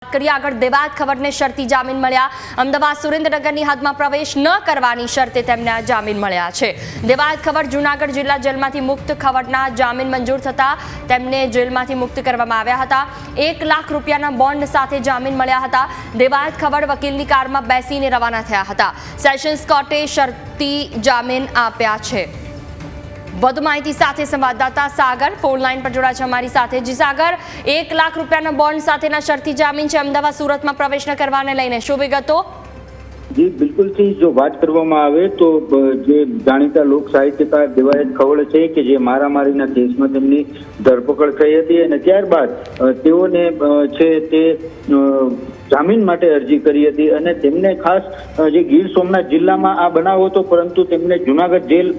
વાત કરીએ આગળ, દેવાયત ખવડને શરતી જામીન મળ્યા। અમદાવાદ સુરેન્દ્રનગરની હદમાં પ્રવેશ ન કરવાની શરતે તેમને આ જામીન મળ્યા છે। દેવાયત ખવડ જૂનાગઢ જિલ્લા જેલમાંથી મુક્ત। ખવડના જામીન મંજૂર થતા તેમને જેલમાંથી મુક્ત કરવામાં આવ્યા હતા। 1 લાખ રૂપિયાના બોન્ડ સાથે જામીન મળ્યા હતા। દેવાયત ખવડ વકીલની કારમાં બેસીને રવાના થયા હતા। સેશન્સ કોર્ટે શરતી જામીન આપ્યા છે। વધુ માહિતી સાથે સંવાદદાતા સાગર ફોન લાઈન પર જોડાયા છે અમારી સાથે। જી સાગર, 1 લાખ રૂપિયાના બોન્ડ સાથેના શરતી જામીન છે અમદાવાદ સુરતમાં પ્રવેશ ન કરવાને લઈને, શું વિગતો? જી બિલકુલ થી જો વાત કરવામાં આવે તો જે જાણીતા લોક સાહિત્યકાર દેવાયત ખવડ છે કે જે મારામારીના કેસમાં તેમની ધરપકડ થઈ હતી અને ત્યારબાદ તેઓને છે તે જામીન માટે અરજી કરી હતી અને તેમને ખાસ જે ગીર સોમનાથ જિલ્લામાં આ બનાવ હતો, પરંતુ તેમને જુનાગઢ જેલ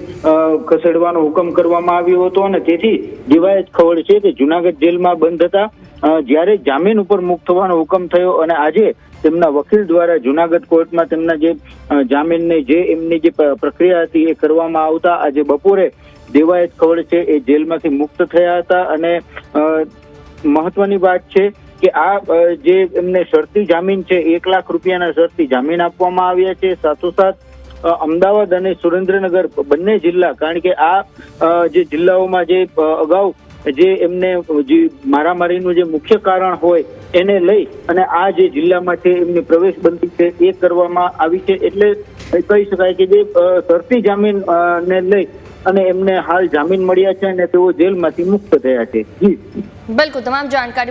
ખસેડવાનો હુકમ કરવામાં આવ્યો હતો અને તેથી દેવાયત ખવડ છે તે જુનાગઢ જેલમાં બંધ હતા। જ્યારે જામીન ઉપર મુક્ત થવાનો હુકમ થયો અને આજે તેમના વકીલ દ્વારા જુનાગઢ કોર્ટમાં તેમના જે જામીનની જે એમની જે પ્રક્રિયા હતી એ કરવામાં આવતા આજે બપોરે દેવાયત ખવડ છે એ જેલમાંથી મુક્ત થયા હતા। અને મહત્વની વાત છે કે આ જે એમને શરતી જામીન છે 1 લાખ રૂપિયાના શરતી જામીન આપવામાં આવ્યા છે। સાથોસાથ અમદાવાદ અને સુરેન્દ્રનગર બંને જિલ્લા, કારણ કે આ જે જિલ્લાઓમાં જે અગાઉ જે એમને જે મારામારીનું જે મુખ્ય કારણ હોય એને લઈ અને આ જે જિલ્લામાં છે એમની પ્રવેશ બંધી છે એ કરવામાં આવી છે। એટલે કહી શકાય કે જે શરતી જામીન ને લઈ અને એમને હાલ જામીન મળ્યા છે અને તેઓ જેલમાંથી મુક્ત થયા છે। જી બિલકુલ, તમામ જાણકારી